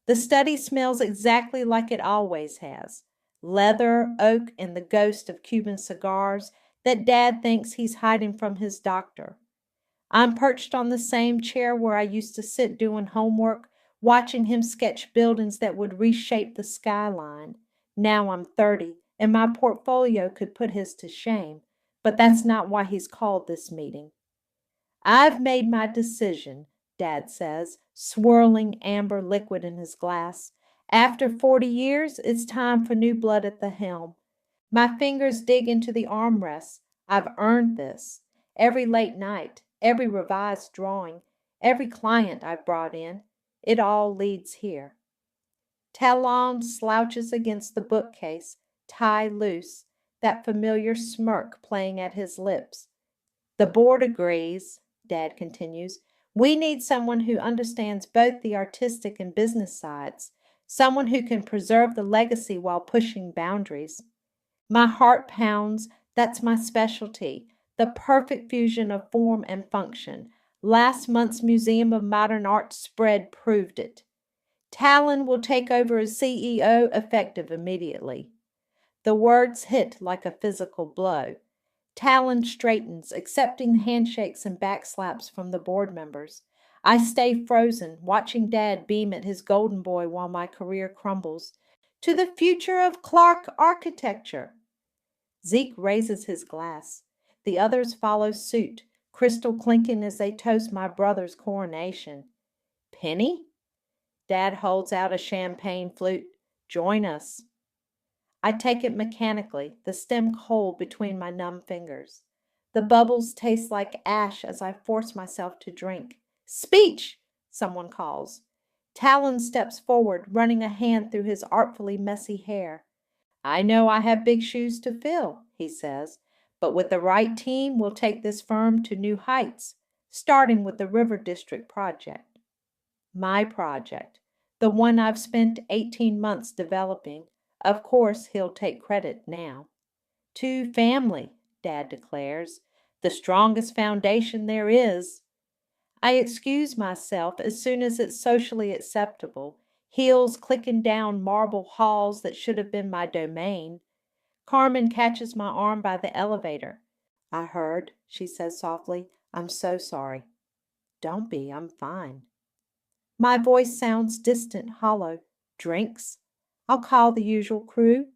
The study smells exactly like it always has. Leather, oak, and the ghost of Cuban cigars that Dad thinks he's hiding from his doctor. I'm perched on the same chair where I used to sit doing homework, watching him sketch buildings that would reshape the skyline. Now I'm 30, and my portfolio could put his to shame, but that's not why he's called this meeting. I've made my decision, Dad says, swirling amber liquid in his glass. After 40 years, it's time for new blood at the helm. My fingers dig into the armrests. I've earned this. Every late night, every revised drawing, every client I've brought in, it all leads here. Talon slouches against the bookcase, tie loose, that familiar smirk playing at his lips. The board agrees, Dad continues. We need someone who understands both the artistic and business sides, someone who can preserve the legacy while pushing boundaries. My heart pounds. That's my specialty. The perfect fusion of form and function. Last month's Museum of Modern Art spread proved it. Talon will take over as CEO effective immediately. The words hit like a physical blow. Talon straightens, accepting handshakes and backslaps from the board members. I stay frozen, watching Dad beam at his golden boy while my career crumbles. To the future of Clark architecture. Zeke raises his glass. The others follow suit, crystal clinking as they toast my brother's coronation. Penny? Dad holds out a champagne flute. Join us. I take it mechanically, the stem cold between my numb fingers. The bubbles taste like ash as I force myself to drink. Speech! Someone calls. Talon steps forward, running a hand through his artfully messy hair. I know I have big shoes to fill, he says, but with the right team, we'll take this firm to new heights, starting with the River District project. My project, the one I've spent 18 months developing. Of course, he'll take credit now. To family, Dad declares, the strongest foundation there is. I excuse myself as soon as it's socially acceptable, heels clicking down marble halls that should have been my domain. Carmen catches my arm by the elevator. I heard, she says softly. I'm so sorry. Don't be, I'm fine. My voice sounds distant, hollow. Drinks? I'll call the usual crew.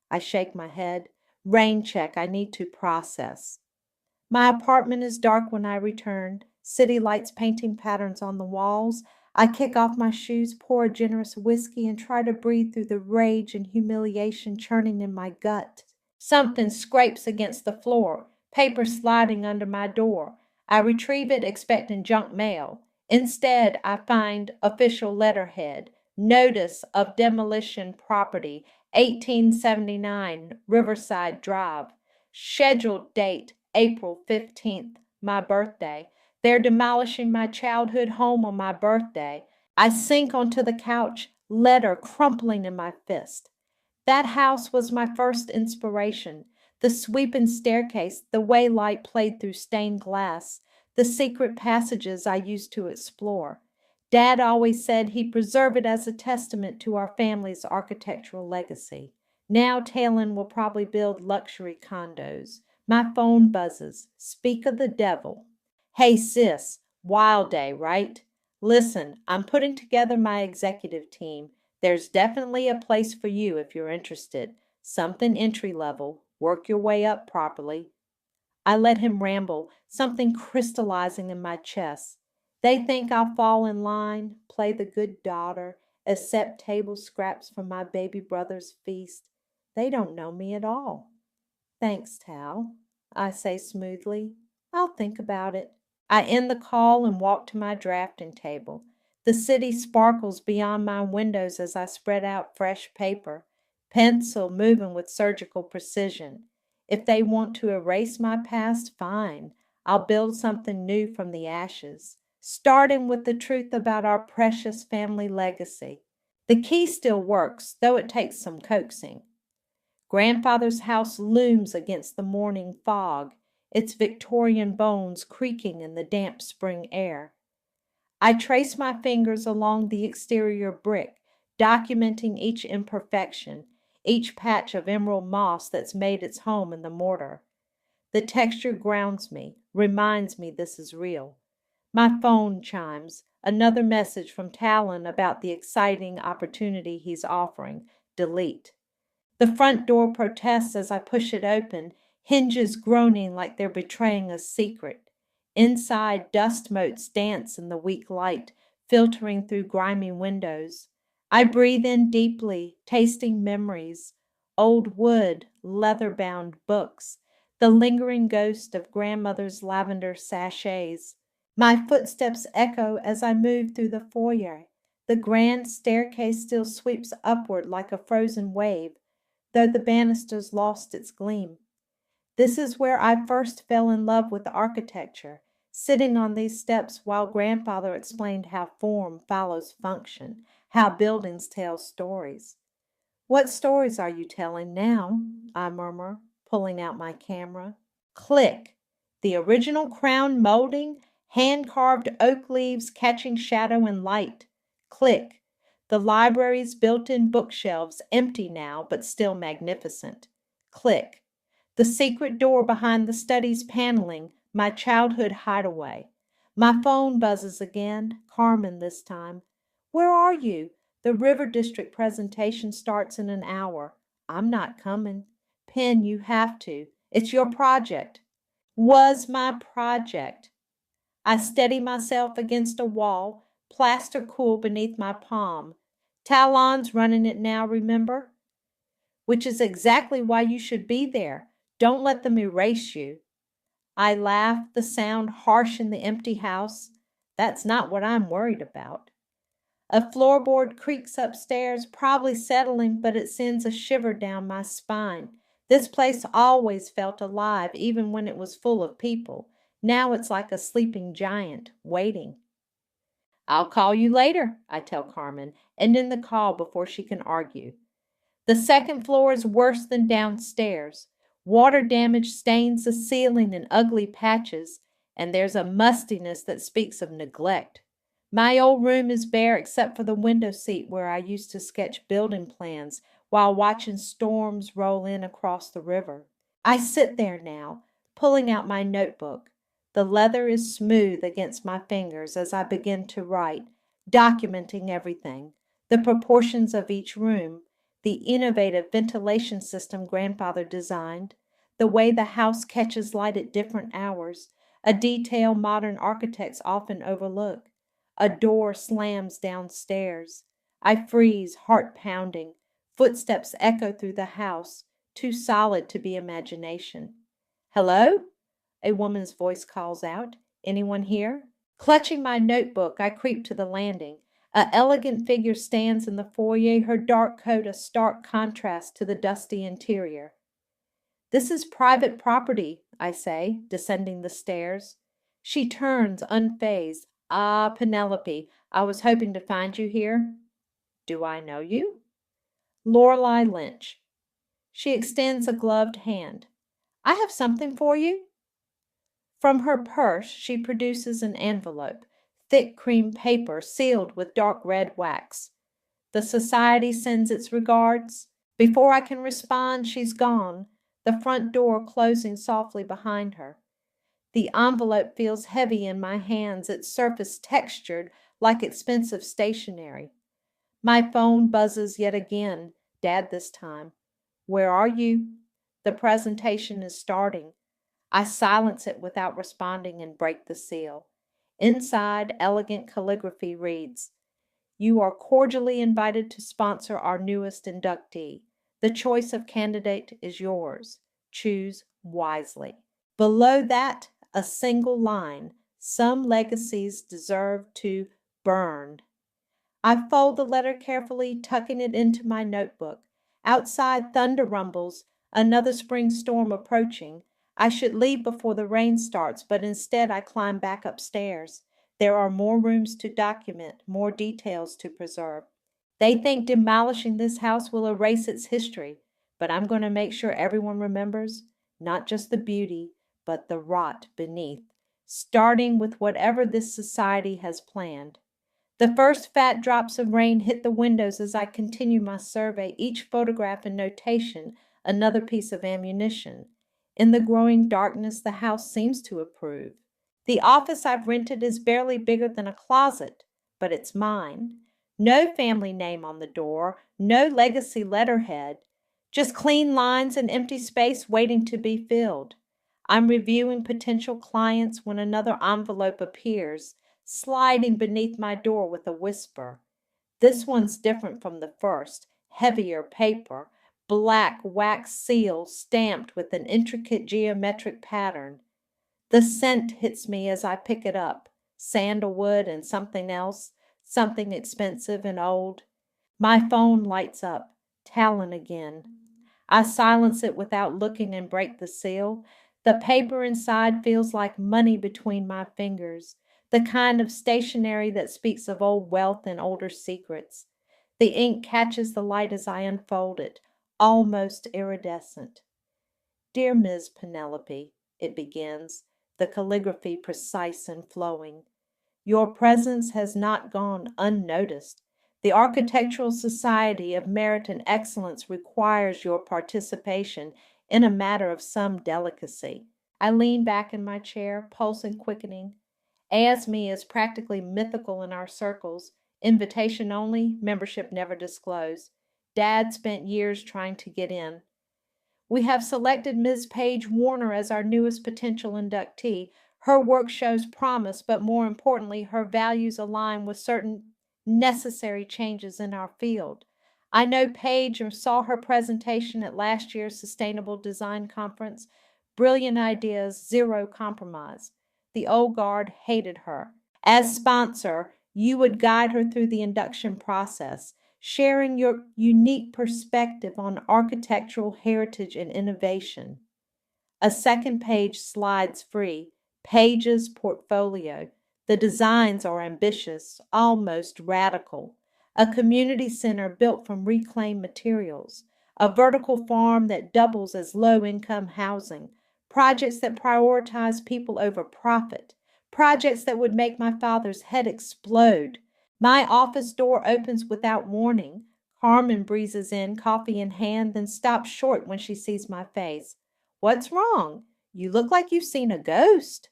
I shake my head. Rain check, I need to process. My apartment is dark when I return, city lights painting patterns on the walls. I kick off my shoes, pour a generous whiskey, and try to breathe through the rage and humiliation churning in my gut. Something scrapes against the floor, paper sliding under my door. I retrieve it, expecting junk mail. Instead, I find official letterhead, notice of demolition property, 1879 Riverside Drive. Scheduled date, April 15th, my birthday. They're demolishing my childhood home on my birthday. I sink onto the couch, letter crumpling in my fist. That house was my first inspiration. The sweeping staircase, the way light played through stained glass, the secret passages I used to explore. Dad always said he'd preserve it as a testament to our family's architectural legacy. Now Talon will probably build luxury condos. My phone buzzes. Speak of the devil. Hey sis, wild day, right? Listen, I'm putting together my executive team. There's definitely a place for you if you're interested. Something entry level. Work your way up properly. I let him ramble, something crystallizing in my chest. They think I'll fall in line, play the good daughter, accept table scraps from my baby brother's feast. They don't know me at all. Thanks, Tal, I say smoothly. I'll think about it. I end the call and walk to my drafting table. The city sparkles beyond my windows as I spread out fresh paper, pencil moving with surgical precision. If they want to erase my past, fine. I'll build something new from the ashes, starting with the truth about our precious family legacy. The key still works, though it takes some coaxing. Grandfather's house looms against the morning fog, its Victorian bones creaking in the damp spring air. I trace my fingers along the exterior brick, documenting each imperfection, each patch of emerald moss that's made its home in the mortar. The texture grounds me, reminds me this is real. My phone chimes, another message from Talon about the exciting opportunity he's offering. Delete. The front door protests as I push it open, hinges groaning like they're betraying a secret. Inside, dust motes dance in the weak light, filtering through grimy windows. I breathe in deeply, tasting memories, old wood, leather-bound books, the lingering ghost of grandmother's lavender sachets. My footsteps echo as I move through the foyer. The grand staircase still sweeps upward like a frozen wave, though the banisters lost its gleam. This is where I first fell in love with architecture, sitting on these steps while grandfather explained how form follows function, how buildings tell stories. What stories are you telling now? I murmur, pulling out my camera. Click. The original crown molding, hand-carved oak leaves catching shadow and light. Click. The library's built-in bookshelves empty now, but still magnificent. Click. The secret door behind the study's paneling, my childhood hideaway. My phone buzzes again, Carmen this time. Where are you? The River District presentation starts in an hour. I'm not coming. Pen, you have to. It's your project. Was my project. I steady myself against a wall, plaster cool beneath my palm. Talon's running it now, remember? Which is exactly why you should be there. Don't let them erase you. I laugh, the sound harsh in the empty house. That's not what I'm worried about. A floorboard creaks upstairs, probably settling, but it sends a shiver down my spine. This place always felt alive, even when it was full of people. Now it's like a sleeping giant, waiting. I'll call you later, I tell Carmen, ending the call before she can argue. The second floor is worse than downstairs. Water damage stains the ceiling in ugly patches, and there's a mustiness that speaks of neglect. My old room is bare except for the window seat where I used to sketch building plans while watching storms roll in across the river. I sit there now, pulling out my notebook. The leather is smooth against my fingers as I begin to write, documenting everything, the proportions of each room, the innovative ventilation system grandfather designed, the way the house catches light at different hours, a detail modern architects often overlook. A door slams downstairs. I freeze, heart pounding. Footsteps echo through the house, too solid to be imagination. Hello? A woman's voice calls out. Anyone here? Clutching my notebook, I creep to the landing. An elegant figure stands in the foyer, her dark coat a stark contrast to the dusty interior. This is private property, I say, descending the stairs. She turns, unfazed. Ah, Penelope, I was hoping to find you here. Do I know you? Lorelei Lynch. She extends a gloved hand. I have something for you. From her purse, she produces an envelope, thick cream paper sealed with dark red wax. The society sends its regards. Before I can respond, she's gone, the front door closing softly behind her. The envelope feels heavy in my hands, its surface textured like expensive stationery. My phone buzzes yet again, Dad this time. Where are you? The presentation is starting. I silence it without responding and break the seal. Inside, elegant calligraphy reads, You are cordially invited to sponsor our newest inductee. The choice of candidate is yours. Choose wisely. Below that, a single line. Some legacies deserve to burn. I fold the letter carefully, tucking it into my notebook. Outside, thunder rumbles, another spring storm approaching. I should leave before the rain starts, but instead I climb back upstairs. There are more rooms to document, more details to preserve. They think demolishing this house will erase its history, but I'm going to make sure everyone remembers not just the beauty, but the rot beneath. starting with whatever this society has planned. The first fat drops of rain hit the windows as I continue my survey, each photograph and notation another piece of ammunition. In the growing darkness, the house seems to approve. The office I've rented is barely bigger than a closet, but it's mine. No family name on the door, no legacy letterhead, just clean lines and empty space waiting to be filled. I'm reviewing potential clients when another envelope appears, sliding beneath my door with a whisper. This one's different from the first, heavier paper, black wax seal stamped with an intricate geometric pattern. The scent hits me as I pick it up, sandalwood and something else, something expensive and old. My phone lights up, Talon again. I silence it without looking and break the seal. The paper inside feels like money between my fingers, the kind of stationery that speaks of old wealth and older secrets. The ink catches the light as I unfold it, almost iridescent. Dear Ms. Penelope, it begins, the calligraphy precise and flowing. Your presence has not gone unnoticed. The Architectural Society of Merit and Excellence requires your participation in a matter of some delicacy. I lean back in my chair, pulse and quickening. ASME is practically mythical in our circles. Invitation only, membership never disclosed. Dad spent years trying to get in. We have selected Ms. Paige Warner as our newest potential inductee. Her work shows promise, but more importantly, her values align with certain necessary changes in our field. I know Paige and saw her presentation at last year's Sustainable Design Conference. Brilliant ideas, zero compromise. The old guard hated her. As sponsor, you would guide her through the induction process, sharing your unique perspective on architectural heritage and innovation. A second page slides free, Paige's portfolio. The designs are ambitious, almost radical. A community center built from reclaimed materials, a vertical farm that doubles as low-income housing, projects that prioritize people over profit, projects that would make my father's head explode. My office door opens without warning. Carmen breezes in, coffee in hand, then stops short when she sees my face. What's wrong? You look like you've seen a ghost.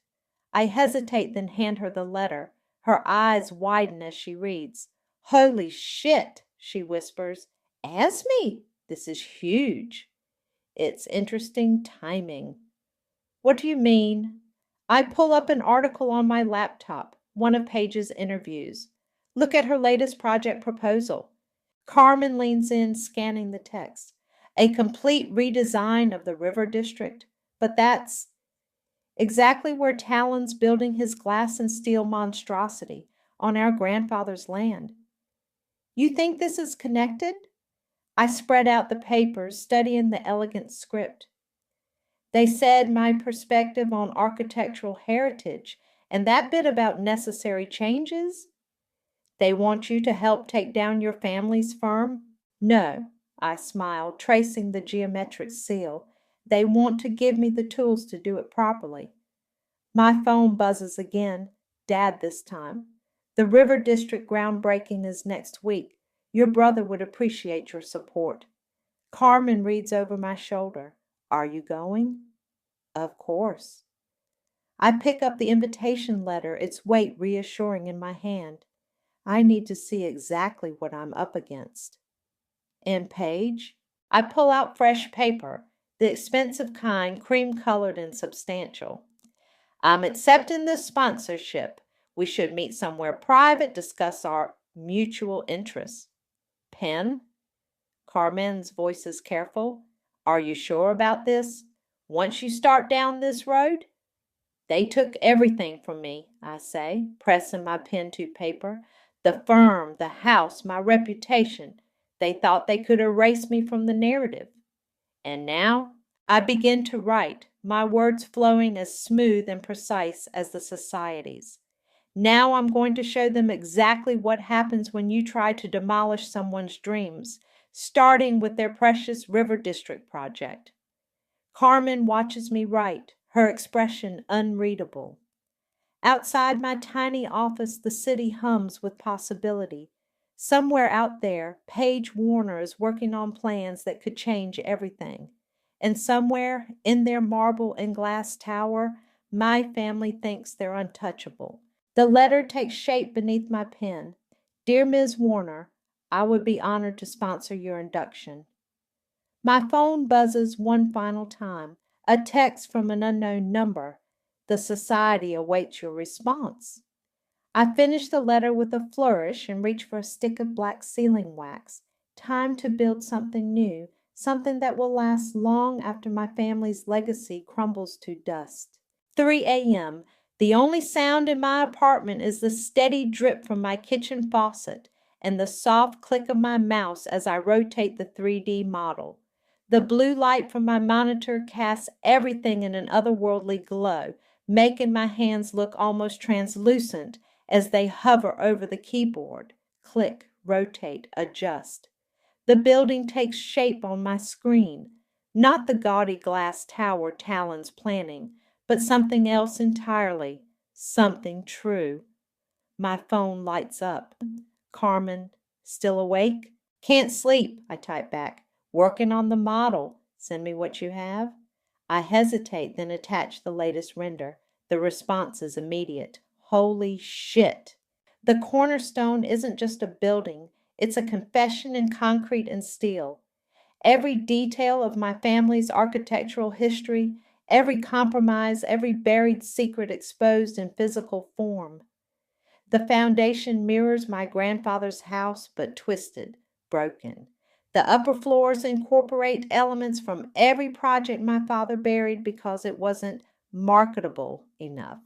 I hesitate, then hand her the letter. Her eyes widen as she reads. Holy shit, she whispers. Asme, this is huge. It's interesting timing. What do you mean? I pull up an article on my laptop, one of Paige's interviews. Look at her latest project proposal. Carmen leans in, scanning the text. A complete redesign of the river district. But that's exactly where Talon's building his glass and steel monstrosity, on our grandfather's land. You think this is connected? I spread out the papers, studying the elegant script. They said my perspective on architectural heritage and that bit about necessary changes. They want you to help take down your family's firm? No, I smiled, tracing the geometric seal. They want to give me the tools to do it properly. My phone buzzes again, Dad this time. The River District groundbreaking is next week. Your brother would appreciate your support. Carmen reads over my shoulder. Are you going? Of course. I pick up the invitation letter, its weight reassuring in my hand. I need to see exactly what I'm up against. And Paige? I pull out fresh paper, the expensive kind, cream-colored and substantial. I'm accepting this sponsorship. We should meet somewhere private, discuss our mutual interests. Pen? Carmen's voice is careful. Are you sure about this? Once you start down this road? They took everything from me, I say, pressing my pen to paper. The firm, the house, my reputation. They thought they could erase me from the narrative. And now I begin to write, my words flowing as smooth and precise as the society's. Now I'm going to show them exactly what happens when you try to demolish someone's dreams, starting with their precious River District project. Carmen watches me write, her expression unreadable. Outside my tiny office, the city hums with possibility. Somewhere out there, Paige Warner is working on plans that could change everything. And somewhere in their marble and glass tower, my family thinks they're untouchable. The letter takes shape beneath my pen. Dear Ms. Warner, I would be honored to sponsor your induction. My phone buzzes one final time. A text from an unknown number. The society awaits your response. I finish the letter with a flourish and reach for a stick of black sealing wax. Time to build something new, something that will last long after my family's legacy crumbles to dust. 3 a.m. The only sound in my apartment is the steady drip from my kitchen faucet and the soft click of my mouse as I rotate the 3D model. The blue light from my monitor casts everything in an otherworldly glow, making my hands look almost translucent as they hover over the keyboard. Click, rotate, adjust. The building takes shape on my screen. Not the gaudy glass tower Talon's planning, but something else entirely. Something true. My phone lights up. Carmen, still awake? Can't sleep, I type back. Working on the model. Send me what you have. I hesitate, then attach the latest render. The response is immediate. Holy shit. The cornerstone isn't just a building, it's a confession in concrete and steel. Every detail of my family's architectural history, every compromise, every buried secret exposed in physical form. The foundation mirrors my grandfather's house, but twisted, broken. The upper floors incorporate elements from every project my father buried because it wasn't marketable enough.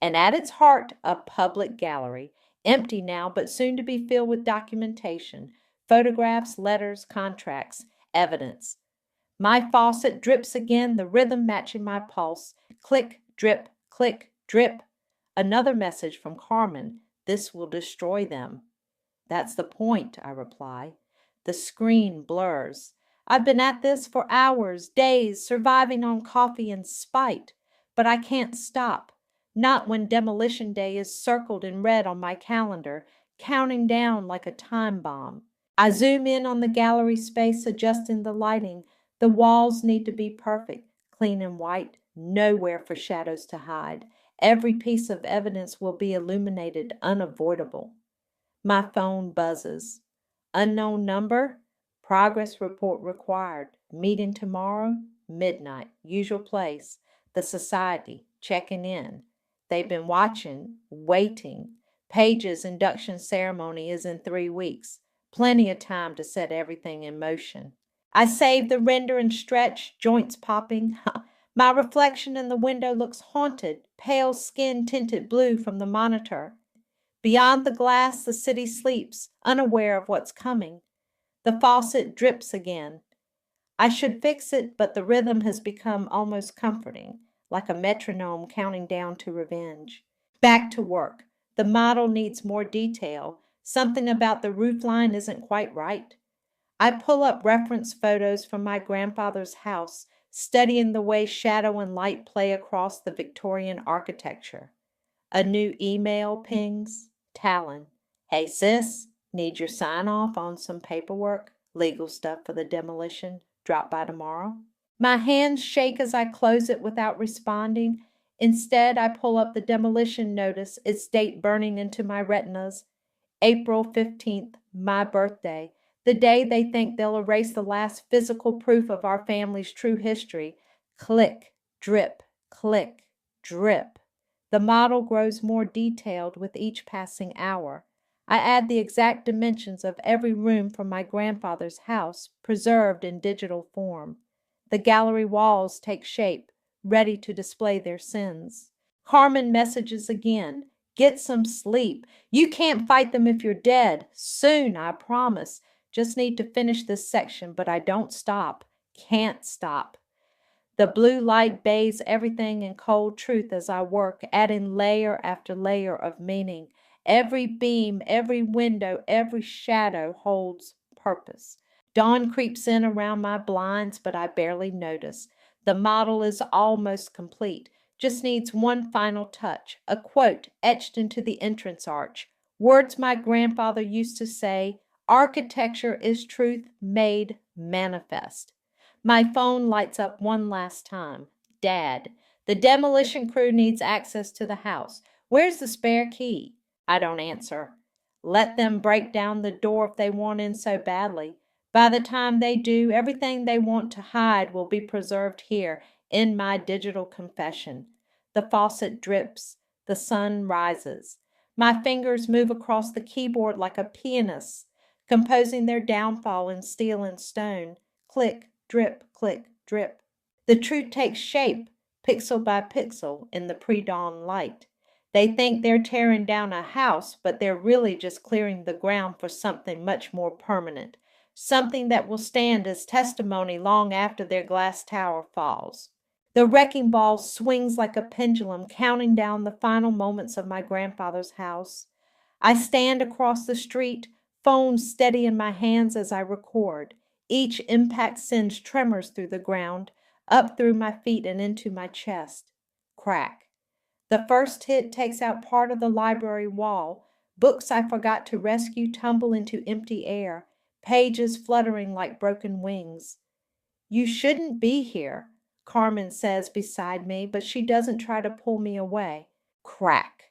And at its heart, a public gallery, empty now but soon to be filled with documentation, photographs, letters, contracts, evidence. My faucet drips again, the rhythm matching my pulse. Click, drip, click, drip. Another message from Carmen. This will destroy them. That's the point, I reply. The screen blurs. I've been at this for hours, days, surviving on coffee and spite. But I can't stop. Not when demolition day is circled in red on my calendar, counting down like a time bomb. I zoom in on the gallery space, adjusting the lighting. The walls need to be perfect, clean and white, nowhere for shadows to hide. Every piece of evidence will be illuminated, unavoidable. My phone buzzes. Unknown number? Progress report required. Meeting tomorrow? Midnight. Usual place. The society. Checking in. They've been watching, waiting. Paige's induction ceremony is in 3 weeks. Plenty of time to set everything in motion. I save the render and stretch, joints popping. My reflection in the window looks haunted, pale skin tinted blue from the monitor. Beyond the glass, the city sleeps, unaware of what's coming. The faucet drips again. I should fix it, but the rhythm has become almost comforting, like a metronome counting down to revenge. Back to work. The model needs more detail. Something about the roofline isn't quite right. I pull up reference photos from my grandfather's house, studying the way shadow and light play across the Victorian architecture. A new email pings. Talon. Hey sis, need your sign off on some paperwork, legal stuff for the demolition. Drop by tomorrow. My hands shake as I close it without responding. Instead, I pull up the demolition notice, its date burning into my retinas. April 15th, my birthday. The day they think they'll erase the last physical proof of our family's true history. Click, drip, click, drip. The model grows more detailed with each passing hour. I add the exact dimensions of every room from my grandfather's house, preserved in digital form. The gallery walls take shape, ready to display their sins. Carmen messages again. Get some sleep. You can't fight them if you're dead. Soon, I promise. Just need to finish this section, but I don't stop. Can't stop. The blue light bathes everything in cold truth as I work, adding layer after layer of meaning. Every beam, every window, every shadow holds purpose. Dawn creeps in around my blinds, but I barely notice. The model is almost complete. just needs one final touch, a quote etched into the entrance arch. Words my grandfather used to say, architecture is truth made manifest. My phone lights up one last time. Dad, the demolition crew needs access to the house. Where's the spare key? I don't answer. Let them break down the door if they want in so badly. By the time they do, everything they want to hide will be preserved here in my digital confession. The faucet drips. The sun rises. My fingers move across the keyboard like a pianist, composing their downfall in steel and stone. Click, drip, click, drip. The truth takes shape, pixel by pixel, in the pre-dawn light. They think they're tearing down a house, but they're really just clearing the ground for something much more permanent, something that will stand as testimony long after their glass tower falls. The wrecking ball swings like a pendulum, counting down the final moments of my grandfather's house. I stand across the street, phone steady in my hands as I record. Each impact sends tremors through the ground, up through my feet and into my chest. Crack. The first hit takes out part of the library wall. Books I forgot to rescue tumble into empty air, pages fluttering like broken wings. You shouldn't be here, Carmen says beside me, but she doesn't try to pull me away. Crack.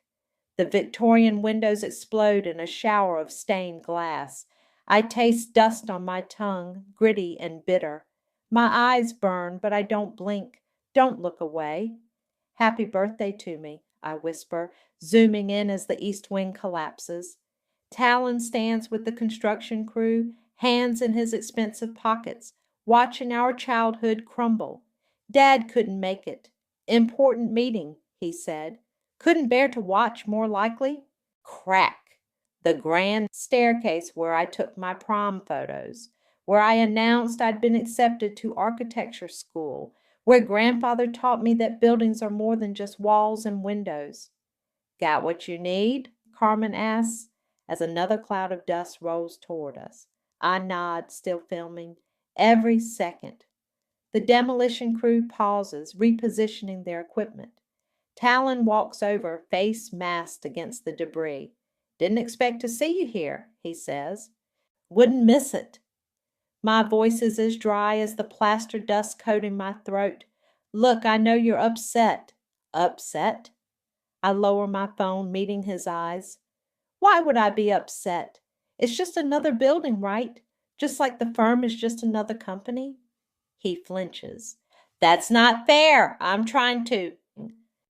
The Victorian windows explode in a shower of stained glass. I taste dust on my tongue, gritty and bitter. My eyes burn, but I don't blink. Don't look away. Happy birthday to me, I whisper, zooming in as the east wing collapses. Talon stands with the construction crew, hands in his expensive pockets, watching our childhood crumble. Dad couldn't make it. Important meeting, he said. Couldn't bear to watch, more likely. Crack. The grand staircase where I took my prom photos, where I announced I'd been accepted to architecture school, where grandfather taught me that buildings are more than just walls and windows. Got what you need? Carmen asks, as another cloud of dust rolls toward us. I nod, still filming. Every second. The demolition crew pauses, repositioning their equipment. Talon walks over, face masked against the debris. Didn't expect to see you here, he says. Wouldn't miss it. My voice is as dry as the plaster dust coating my throat. Look, I know you're upset. Upset? I lower my phone, meeting his eyes. Why would I be upset? It's just another building, right? Just like the firm is just another company. He flinches. That's not fair. I'm trying to.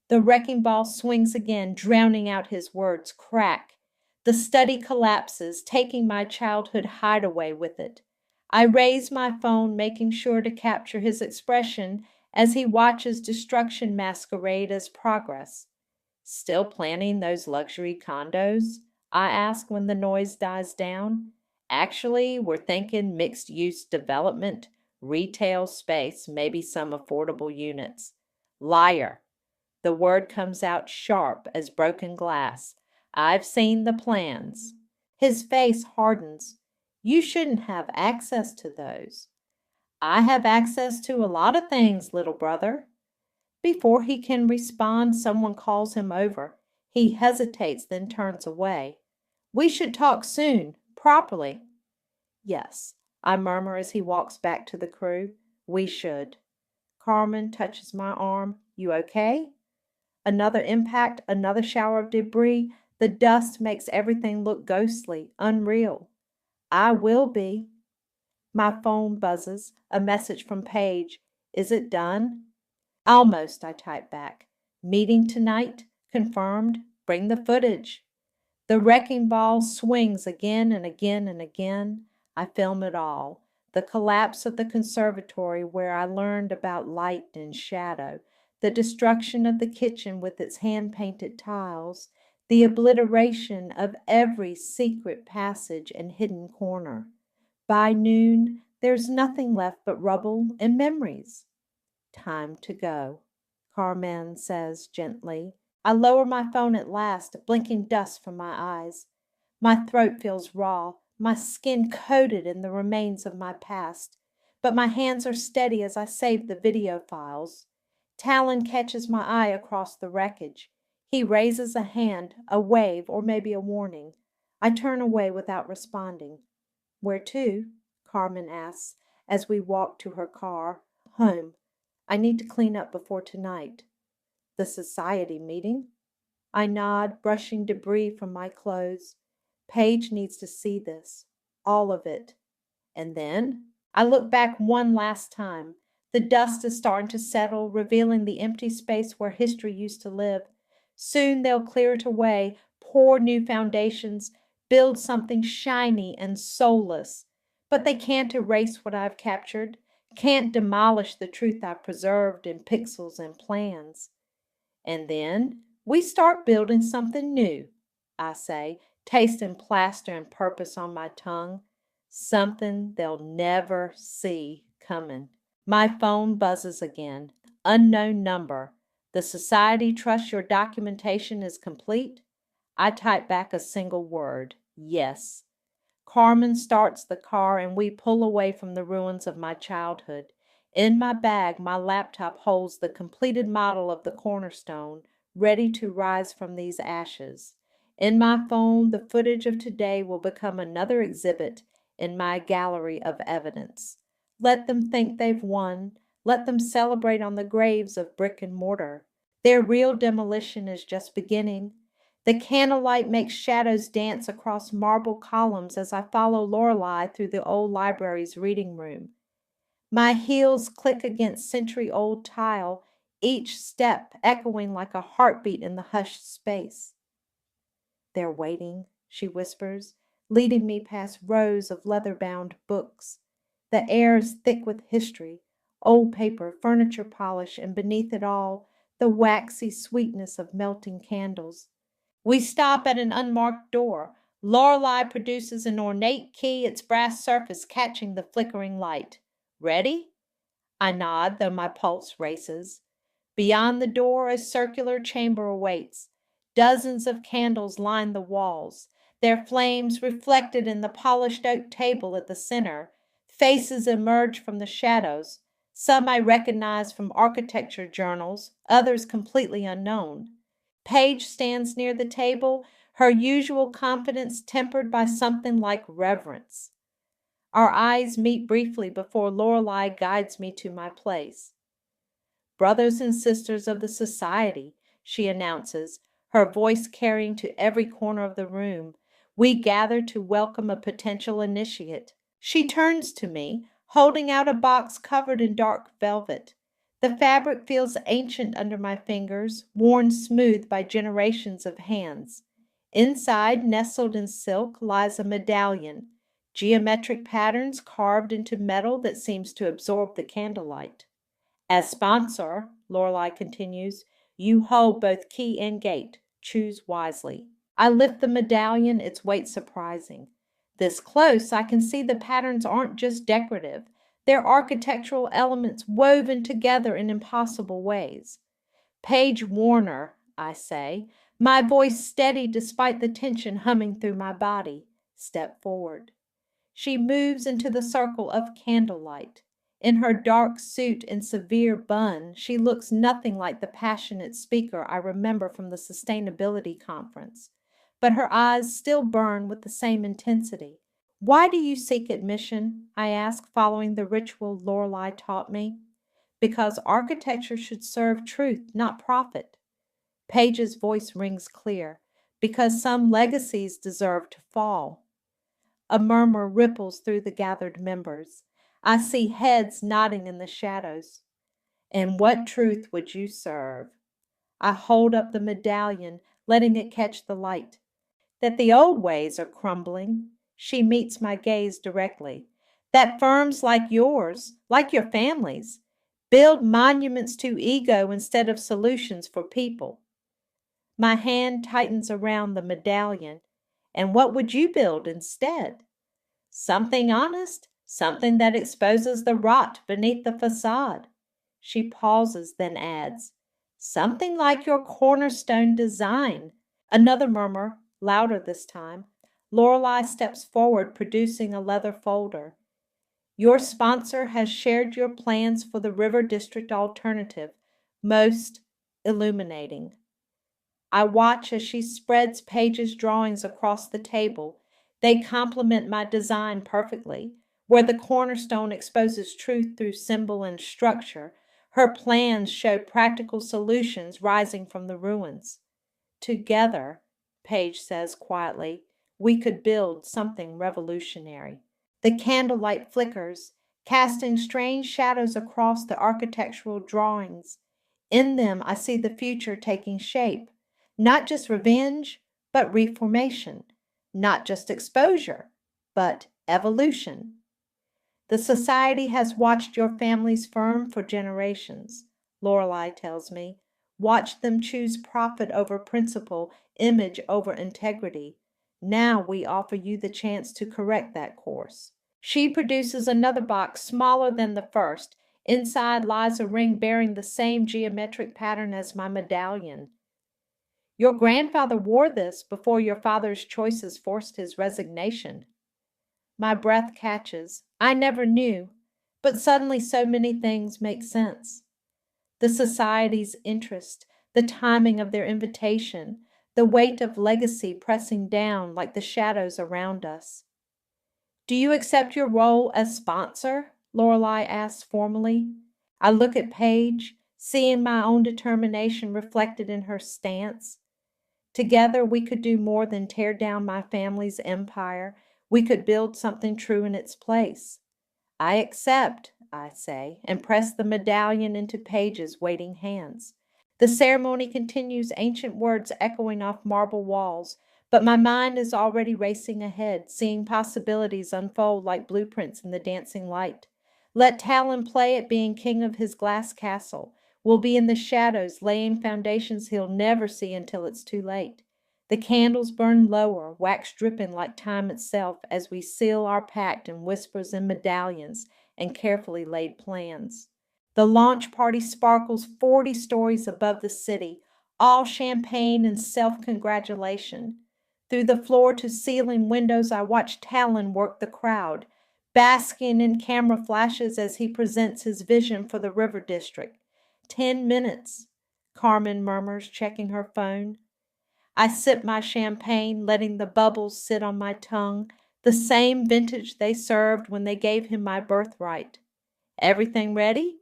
The wrecking ball swings again, drowning out his words. Crack. The study collapses, taking my childhood hideaway with it. I raise my phone, making sure to capture his expression as he watches destruction masquerade as progress. Still planning those luxury condos? I ask when the noise dies down. Actually, we're thinking mixed-use development, retail space, maybe some affordable units. Liar. The word comes out sharp as broken glass. I've seen the plans. His face hardens. You shouldn't have access to those. I have access to a lot of things, little brother. Before he can respond, someone calls him over. He hesitates, then turns away. We should talk soon, properly. Yes, I murmur as he walks back to the crew. We should. Carmen touches my arm. You okay? Another impact, another shower of debris. The dust makes everything look ghostly, unreal. I will be. My phone buzzes. A message from Paige. Is it done? Almost, I type back. Meeting tonight? Confirmed. Bring the footage. The wrecking ball swings again and again and again. I film it all. The collapse of the conservatory where I learned about light and shadow, the destruction of the kitchen with its hand-painted tiles, the obliteration of every secret passage and hidden corner. By noon, there's nothing left but rubble and memories. Time to go, Carmen says gently. I lower my phone at last, blinking dust from my eyes. My throat feels raw, my skin coated in the remains of my past, but my hands are steady as I save the video files. Talon catches my eye across the wreckage. He raises a hand, a wave, or maybe a warning. I turn away without responding. Where to? Carmen asks as we walk to her car. Home. I need to clean up before tonight. The society meeting? I nod, brushing debris from my clothes. Paige needs to see this. All of it. And then I look back one last time. The dust is starting to settle, revealing the empty space where history used to live. Soon they'll clear it away, pour new foundations, build something shiny and soulless. But they can't erase what I've captured, can't demolish the truth I've preserved in pixels and plans. And then we start building something new, I say, tasting plaster and purpose on my tongue. Something they'll never see coming. My phone buzzes again. Unknown number. The society trusts your documentation is complete? I type back a single word. Yes. Carmen starts the car and we pull away from the ruins of my childhood. In my bag, my laptop holds the completed model of the cornerstone, ready to rise from these ashes. In my phone, the footage of today will become another exhibit in my gallery of evidence. Let them think they've won. Let them celebrate on the graves of brick and mortar. Their real demolition is just beginning. The candlelight makes shadows dance across marble columns as I follow Lorelei through the old library's reading room. My heels click against century-old tile, each step echoing like a heartbeat in the hushed space. They're waiting, she whispers, leading me past rows of leather-bound books. The air is thick with history, old paper, furniture polish, and beneath it all, the waxy sweetness of melting candles. We stop at an unmarked door. Lorelei produces an ornate key, its brass surface catching the flickering light. Ready? I nod, though my pulse races. Beyond the door, a circular chamber awaits. Dozens of candles line the walls, their flames reflected in the polished oak table at the center. Faces emerge from the shadows. Some I recognize from architecture journals, others completely unknown. Paige stands near the table, her usual confidence tempered by something like reverence. Our eyes meet briefly before Lorelei guides me to my place. Brothers and sisters of the society, she announces, her voice carrying to every corner of the room. We gather to welcome a potential initiate. She turns to me, holding out a box covered in dark velvet. The fabric feels ancient under my fingers, worn smooth by generations of hands. Inside, nestled in silk, lies a medallion, geometric patterns carved into metal that seems to absorb the candlelight. As sponsor, Lorelei continues, you hold both key and gate. Choose wisely. I lift the medallion, its weight surprising. This close, I can see the patterns aren't just decorative. They're architectural elements woven together in impossible ways. Paige Warner, I say, my voice steady despite the tension humming through my body. Step forward. She moves into the circle of candlelight. In her dark suit and severe bun, she looks nothing like the passionate speaker I remember from the sustainability conference. But her eyes still burn with the same intensity. Why do you seek admission? I ask, following the ritual Lorelei taught me. Because architecture should serve truth, not profit. Paige's voice rings clear. Because some legacies deserve to fall. A murmur ripples through the gathered members. I see heads nodding in the shadows. And what truth would you serve? I hold up the medallion, letting it catch the light. That the old ways are crumbling. She meets my gaze directly. That firms like yours, like your family's, build monuments to ego instead of solutions for people. My hand tightens around the medallion. And what would you build instead? Something honest, something that exposes the rot beneath the facade. She pauses, then adds, something like your cornerstone design. Another murmur, louder this time. Lorelei steps forward, producing a leather folder. Your sponsor has shared your plans for the River District alternative. most illuminating. I watch as she spreads Paige's drawings across the table. They complement my design perfectly. Where the cornerstone exposes truth through symbol and structure, her plans show practical solutions rising from the ruins. Together, Paige says quietly, we could build something revolutionary. The candlelight flickers, casting strange shadows across the architectural drawings. In them, I see the future taking shape. Not just revenge, but reformation. Not just exposure, but evolution. The society has watched your family's firm for generations, Lorelei tells me. Watched them choose profit over principle, image over integrity. Now we offer you the chance to correct that course. She produces another box smaller than the first. Inside lies a ring bearing the same geometric pattern as my medallion. Your grandfather wore this before your father's choices forced his resignation. My breath catches. I never knew, but suddenly so many things make sense. The society's interest, the timing of their invitation, the weight of legacy pressing down like the shadows around us. Do you accept your role as sponsor? Lorelei asks formally. I look at Paige, seeing my own determination reflected in her stance. Together we could do more than tear down my family's empire. We could build something true in its place. I accept, I say, and press the medallion into Paige's waiting hands. The ceremony continues, ancient words echoing off marble walls, but my mind is already racing ahead, seeing possibilities unfold like blueprints in the dancing light. Let Talon play at being king of his glass castle. We'll be in the shadows, laying foundations he'll never see until it's too late. The candles burn lower, wax dripping like time itself as we seal our pact in whispers and medallions and carefully laid plans. The launch party sparkles 40 stories above the city, all champagne and self-congratulation. Through the floor-to-ceiling windows, I watch Talon work the crowd, basking in camera flashes as he presents his vision for the River District. 10 minutes, Carmen murmurs, checking her phone. I sip my champagne, letting the bubbles sit on my tongue, the same vintage they served when they gave him my birthright. Everything ready?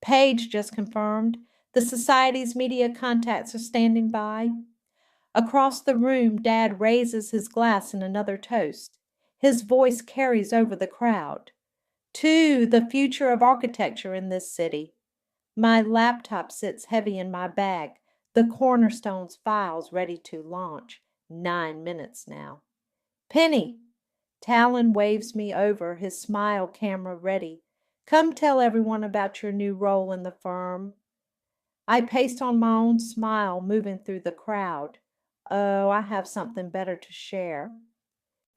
Paige just confirmed. The society's media contacts are standing by. Across the room, Dad raises his glass in another toast. His voice carries over the crowd. To the future of architecture in this city. My laptop sits heavy in my bag, the Cornerstone's files ready to launch. 9 minutes now. Penny! Talon waves me over, his smile camera ready. Come tell everyone about your new role in the firm. I paste on my own smile, moving through the crowd. Oh, I have something better to share.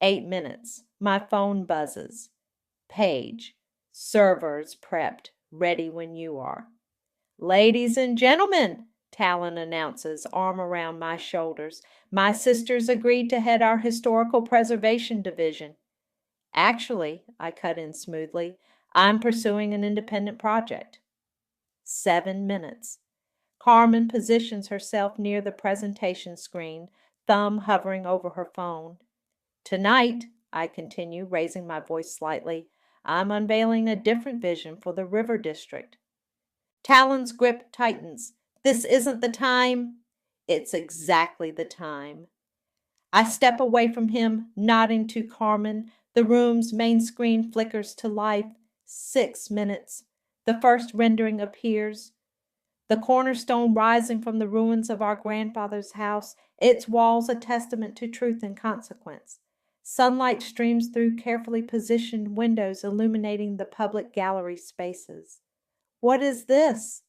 8 minutes. My phone buzzes. Paige. Servers prepped, ready when you are. Ladies and gentlemen, Talon announces, arm around my shoulders, my sisters agreed to head our historical preservation division. Actually, I cut in smoothly, I'm pursuing an independent project. 7 minutes. Carmen positions herself near the presentation screen, thumb hovering over her phone. Tonight, I continue, raising my voice slightly, I'm unveiling a different vision for the River District. Talon's grip tightens. This isn't the time. It's exactly the time. I step away from him, nodding to Carmen. The room's main screen flickers to life. 6 minutes. The first rendering appears. The cornerstone rising from the ruins of our grandfather's house, its walls a testament to truth and consequence. Sunlight streams through carefully positioned windows, illuminating the public gallery spaces. What is this?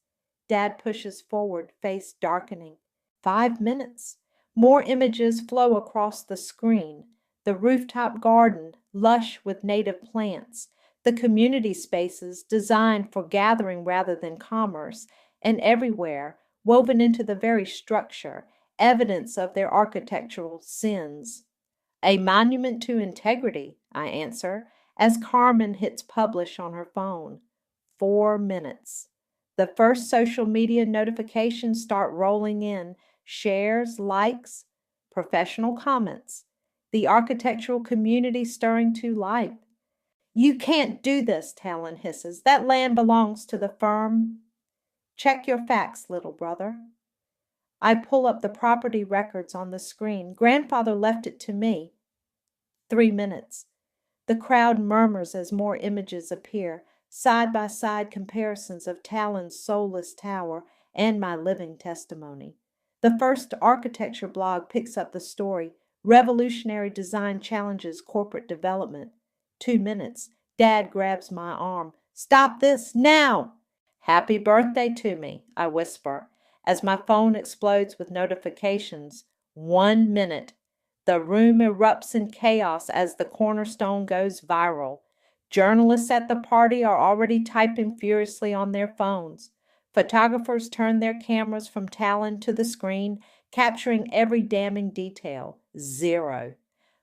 Dad pushes forward, face darkening. 5 minutes. More images flow across the screen. The rooftop garden, lush with native plants. The community spaces designed for gathering rather than commerce. And everywhere, woven into the very structure, evidence of their architectural sins. A monument to integrity, I answer, as Carmen hits publish on her phone. 4 minutes. The first social media notifications start rolling in: shares, likes, professional comments. The architectural community stirring to life. "You can't do this," Talon hisses. "That land belongs to the firm." "Check your facts, little brother." I pull up the property records on the screen. Grandfather left it to me. 3 minutes. The crowd murmurs as more images appear, side-by-side comparisons of Talon's soulless tower and my living testimony. The first architecture blog picks up the story: "Revolutionary design challenges corporate development." 2 minutes. Dad grabs my arm. "Stop this, now!" "Happy birthday to me," I whisper, as my phone explodes with notifications. 1 minute. The room erupts in chaos as the cornerstone goes viral. Journalists at the party are already typing furiously on their phones. Photographers turn their cameras from Talon to the screen, capturing every damning detail. 0.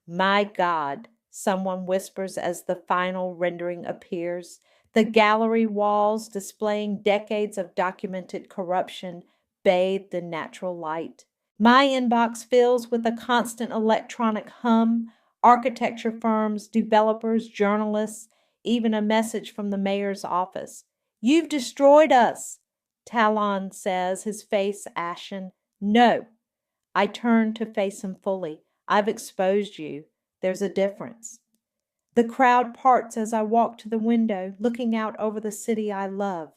"My God," someone whispers as the final rendering appears. The gallery walls, displaying decades of documented corruption, bathed in natural light. My inbox fills with a constant electronic hum: architecture firms, developers, journalists, even a message from the mayor's office. "You've destroyed us," Talon says, his face ashen. "No." I turn to face him fully. "I've exposed you. There's a difference." The crowd parts as I walk to the window, looking out over the city I love.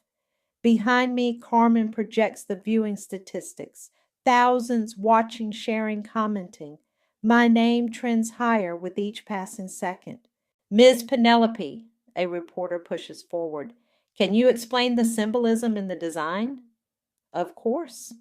Behind me, Carmen projects the viewing statistics. Thousands watching, sharing, commenting. My name trends higher with each passing second. "Ms. Penelope," a reporter pushes forward, "can you explain the symbolism in the design?" "Of course."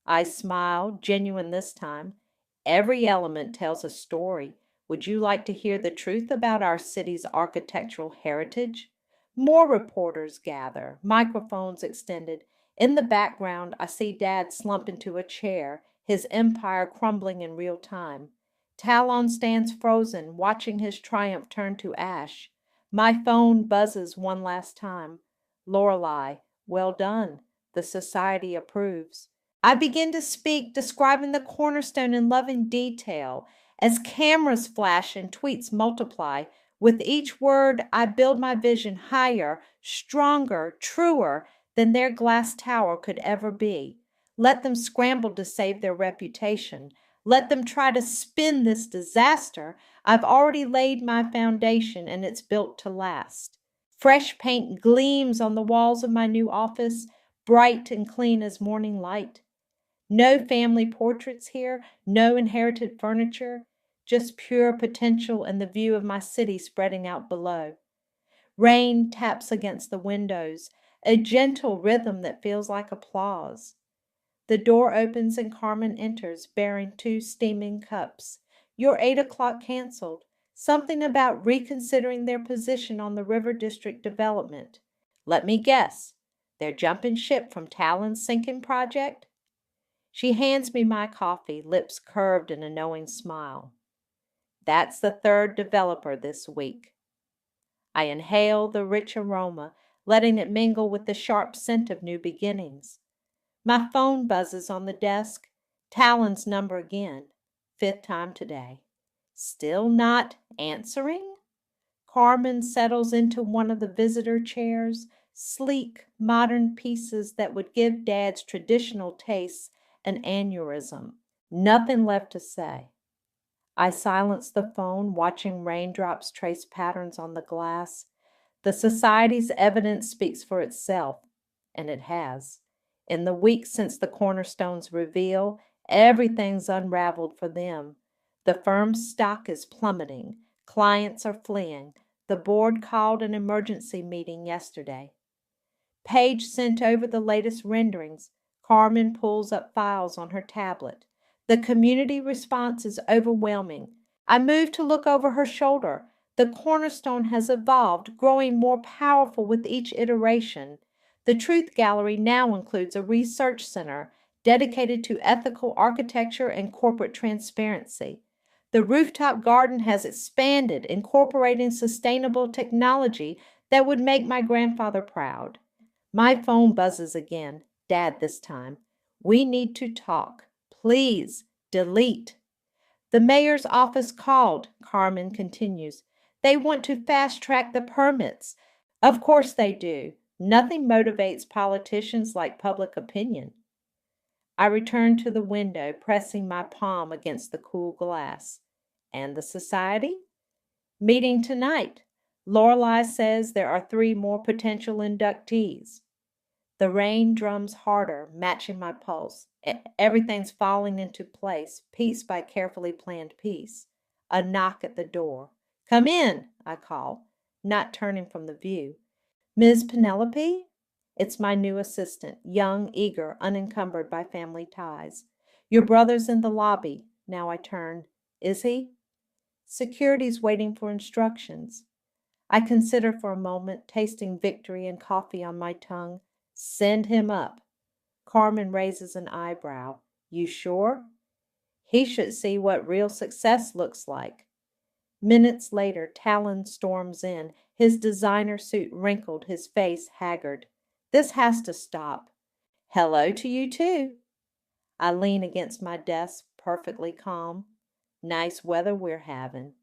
I smile, genuine this time. "Every element tells a story. Would you like to hear the truth about our city's architectural heritage?" More reporters gather, microphones extended. In the background, I see Dad slump into a chair, his empire crumbling in real time. Talon stands frozen, watching his triumph turn to ash. My phone buzzes one last time. "Lorelei, well done. The society approves." I begin to speak, describing the cornerstone in loving detail. As cameras flash and tweets multiply, with each word I build my vision higher, stronger, truer than their glass tower could ever be. Let them scramble to save their reputation. Let them try to spin this disaster. I've already laid my foundation, and it's built to last. Fresh paint gleams on the walls of my new office, bright and clean as morning light. No family portraits here, no inherited furniture, just pure potential and the view of my city spreading out below. Rain taps against the windows, a gentle rhythm that feels like applause. The door opens and Carmen enters, bearing 2 steaming cups. "Your 8 o'clock canceled." Something about reconsidering their position on the River District development. "Let me guess. They're jumping ship from Talon's sinking project?" She hands me my coffee, lips curved in a knowing smile. "That's the 3rd developer this week." I inhale the rich aroma, letting it mingle with the sharp scent of new beginnings. My phone buzzes on the desk. Talon's number again. 5th time today. Still not answering? Carmen settles into one of the visitor chairs, sleek, modern pieces that would give Dad's traditional tastes an aneurysm. Nothing left to say. I silence the phone, watching raindrops trace patterns on the glass. The society's evidence speaks for itself, and it has. In the weeks since the cornerstone's reveal, everything's unraveled for them. The firm's stock is plummeting. Clients are fleeing. The board called an emergency meeting yesterday. Paige sent over the latest renderings. Carmen pulls up files on her tablet. The community response is overwhelming. I move to look over her shoulder. The cornerstone has evolved, growing more powerful with each iteration. The Truth Gallery now includes a research center dedicated to ethical architecture and corporate transparency. The rooftop garden has expanded, incorporating sustainable technology that would make my grandfather proud. My phone buzzes again. Dad this time. We need to talk. Please, delete. The mayor's office called, Carmen continues. They want to fast track the permits. Of course they do. Nothing motivates politicians like public opinion. I return to the window, pressing my palm against the cool glass. And the society? Meeting tonight. Lorelei says there are 3 more potential inductees. The rain drums harder, matching my pulse. Everything's falling into place, piece by carefully planned piece. A knock at the door. Come in, I call, not turning from the view. Ms. Penelope? It's my new assistant, young, eager, unencumbered by family ties. Your brother's in the lobby. Now I turn. Is he? Security's waiting for instructions. I consider for a moment, tasting victory and coffee on my tongue. Send him up. Carmen raises an eyebrow. You sure? He should see what real success looks like. Minutes later, Talon storms in, his designer suit wrinkled, his face haggard. This has to stop. Hello to you, too. I lean against my desk, perfectly calm. Nice weather we're having.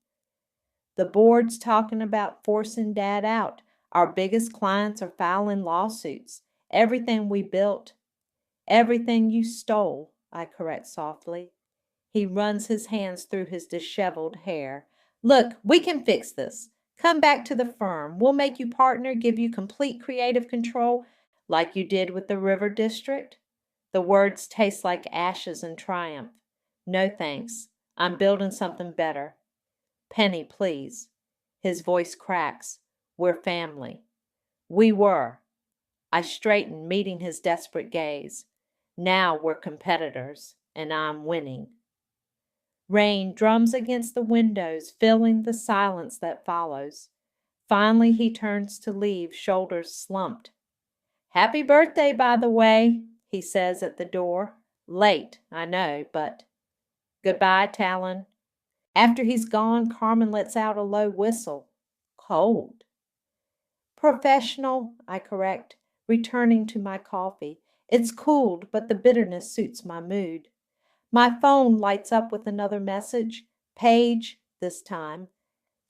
The board's talking about forcing Dad out. Our biggest clients are filing lawsuits. Everything we built, everything you stole, I correct softly. He runs his hands through his disheveled hair. Look, we can fix this. Come back to the firm. We'll make you partner, give you complete creative control, like you did with the River District. The words taste like ashes in triumph. No thanks. I'm building something better. Penny, please. His voice cracks. We're family. We were. I straighten, meeting his desperate gaze. Now we're competitors, and I'm winning. Rain drums against the windows, filling the silence that follows. Finally, he turns to leave, shoulders slumped. Happy birthday, by the way, he says at the door. Late, I know, but goodbye, Talon. After he's gone, Carmen lets out a low whistle. Cold. Professional, I correct, returning to my coffee. It's cooled, but the bitterness suits my mood. My phone lights up with another message. Page, this time.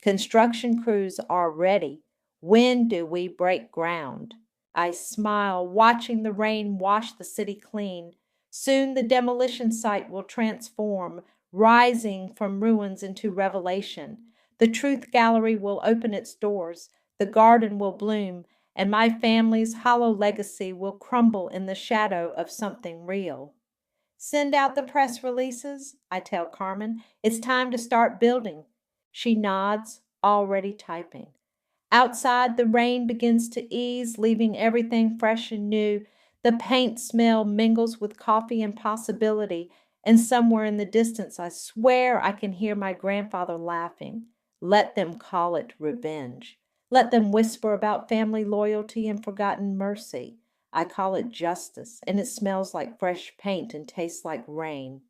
Construction crews are ready. When do we break ground? I smile, watching the rain wash the city clean. Soon the demolition site will transform, rising from ruins into revelation. The Truth Gallery will open its doors. The garden will bloom, and my family's hollow legacy will crumble in the shadow of something real. Send out the press releases, I tell Carmen. It's time to start building. She nods, already typing. Outside, the rain begins to ease, leaving everything fresh and new. The paint smell mingles with coffee and possibility, and somewhere in the distance, I swear I can hear my grandfather laughing. Let them call it revenge. Let them whisper about family loyalty and forgotten mercy. I call it justice, and it smells like fresh paint and tastes like rain.